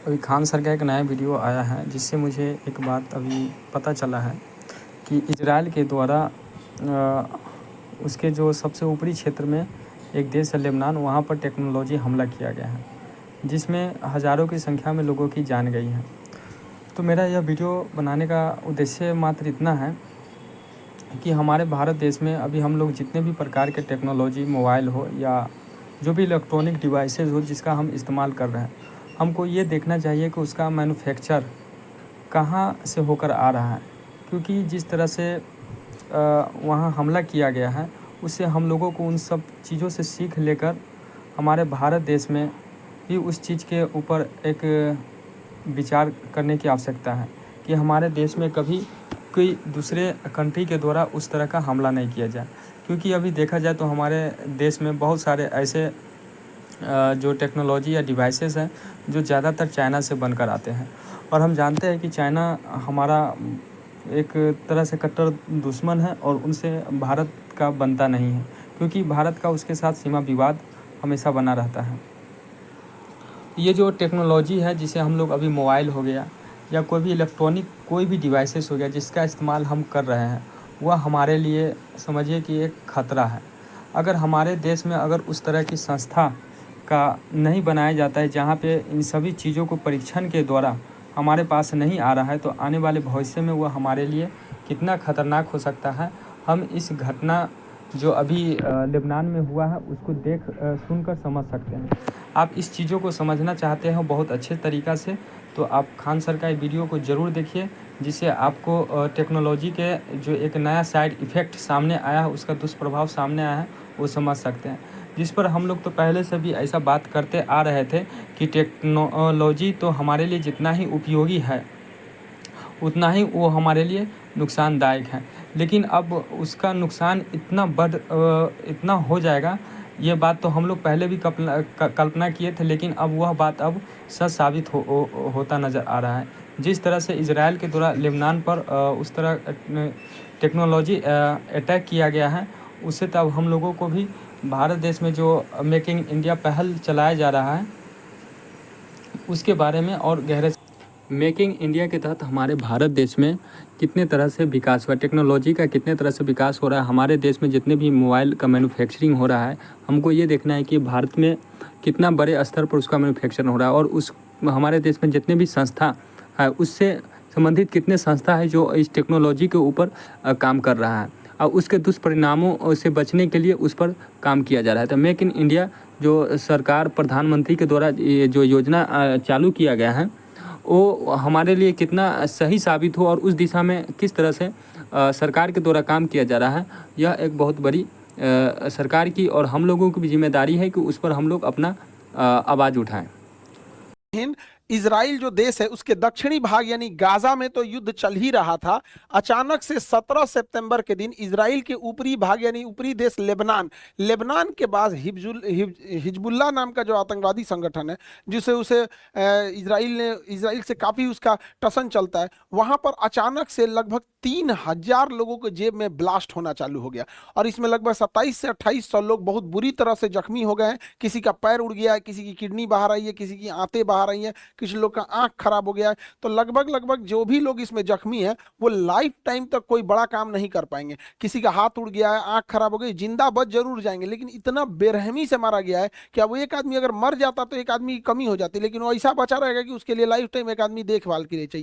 अभी खान सर का एक नया वीडियो आया है जिससे मुझे एक बात अभी पता चला है कि इजराइल के द्वारा उसके जो सबसे ऊपरी क्षेत्र में एक देश है लेबनान, वहाँ पर टेक्नोलॉजी हमला किया गया है जिसमें हज़ारों की संख्या में लोगों की जान गई है। तो मेरा यह वीडियो बनाने का उद्देश्य मात्र इतना है कि हमारे भारत देश में अभी हम लोग जितने भी प्रकार के टेक्नोलॉजी, मोबाइल हो या जो भी इलेक्ट्रॉनिक डिवाइसेज़ हो जिसका हम इस्तेमाल कर रहे हैं, हमको ये देखना चाहिए कि उसका मैन्युफैक्चर कहाँ से होकर आ रहा है। क्योंकि जिस तरह से वहाँ हमला किया गया है उससे हम लोगों को उन सब चीज़ों से सीख लेकर हमारे भारत देश में भी उस चीज़ के ऊपर एक विचार करने की आवश्यकता है कि हमारे देश में कभी कोई दूसरे कंट्री के द्वारा उस तरह का हमला नहीं किया जाए। क्योंकि अभी देखा जाए तो हमारे देश में बहुत सारे ऐसे जो टेक्नोलॉजी या डिवाइसेस हैं जो ज़्यादातर चाइना से बनकर आते हैं, और हम जानते हैं कि चाइना हमारा एक तरह से कट्टर दुश्मन है और उनसे भारत का बनता नहीं है, क्योंकि भारत का उसके साथ सीमा विवाद हमेशा बना रहता है। ये जो टेक्नोलॉजी है जिसे हम लोग अभी मोबाइल हो गया या कोई भी इलेक्ट्रॉनिक कोई भी डिवाइसेस हो गया जिसका इस्तेमाल हम कर रहे हैं, वह हमारे लिए समझिए कि एक ख़तरा है। अगर हमारे देश में अगर उस तरह की संस्था का नहीं बनाया जाता है जहाँ पे इन सभी चीज़ों को परीक्षण के द्वारा हमारे पास नहीं आ रहा है, तो आने वाले भविष्य में वह हमारे लिए कितना ख़तरनाक हो सकता है, हम इस घटना जो अभी लेबनान में हुआ है उसको सुनकर समझ सकते हैं। आप इस चीज़ों को समझना चाहते हैं बहुत अच्छे तरीक़ा से, तो आप खान सर का वीडियो को ज़रूर देखिए, जिससे आपको टेक्नोलॉजी के जो एक नया साइड इफ़ेक्ट सामने आया है, उसका दुष्प्रभाव सामने आया है, वो समझ सकते हैं। जिस पर हम लोग तो पहले से भी ऐसा बात करते आ रहे थे कि टेक्नोलॉजी तो हमारे लिए जितना ही उपयोगी है उतना ही वो हमारे लिए नुकसानदायक है। लेकिन अब उसका नुकसान इतना हो जाएगा, ये बात तो हम लोग पहले भी कल्पना किए थे, लेकिन अब वह बात अब सच साबित होता नज़र आ रहा है। जिस तरह से इजराइल के द्वारा लेबनान पर उस तरह टेक्नोलॉजी अटैक किया गया है, उससे तब हम लोगों को भी भारत देश में जो मेक इन इंडिया पहल चलाया जा रहा है उसके बारे में और गहरे मेकिंग इंडिया के तहत हमारे भारत देश में कितने तरह से विकास हुआ, टेक्नोलॉजी का कितने तरह से विकास हो रहा है। हमारे देश में जितने भी मोबाइल का मैन्युफैक्चरिंग हो रहा है, हमको ये देखना है कि भारत में कितना बड़े स्तर पर उसका मैन्युफैक्चरिंग हो रहा है, और उस हमारे देश में जितने भी संस्था है उससे संबंधित कितने संस्था है जो इस टेक्नोलॉजी के ऊपर काम कर रहा है और उसके दुष्परिणामों से बचने के लिए उस पर काम किया जा रहा है। तो मेक इन इंडिया जो सरकार प्रधानमंत्री के द्वारा ये जो योजना चालू किया गया है वो हमारे लिए कितना सही साबित हो और उस दिशा में किस तरह से सरकार के द्वारा काम किया जा रहा है, यह एक बहुत बड़ी सरकार की और हम लोगों की भी जिम्मेदारी है कि उस पर हम लोग अपना आवाज़ उठाएं। इजराइल जो देश है उसके दक्षिणी भाग यानी गाजा में तो युद्ध चल ही रहा था। अचानक से 17 सितंबर के दिन इजराइल के ऊपरी भाग यानी ऊपरी देश लेबनान के बाद हिजबुल्लाह नाम का जो आतंकवादी संगठन है जिसे उसे इजराइल से काफी उसका टसन चलता है, वहां पर अचानक से लगभग 3000 लोगों के जेब में ब्लास्ट होना चालू हो गया और इसमें लगभग 27 से 2800 लोग बहुत बुरी तरह से जख्मी हो गए हैं। किसी का पैर उड़ गया है, किसी की किडनी बाहर आई है, किसी की आंतें बाहर आई हैं, किसी लोग का आंख खराब हो गया है। तो लगभग जो भी लोग इसमें जख्मी है वो लाइफ टाइम तक कोई बड़ा काम नहीं कर पाएंगे। किसी का हाथ उड़ गया है, आंख खराब हो गई, जिंदा बच जरूर जाएंगे, लेकिन इतना बेरहमी से मारा गया है कि अब एक आदमी अगर मर जाता तो एक आदमी की कमी हो जाती, लेकिन वो ऐसा बचा रहेगा कि उसके लिए लाइफ टाइम एक आदमी देखभाल के लिए चाहिए।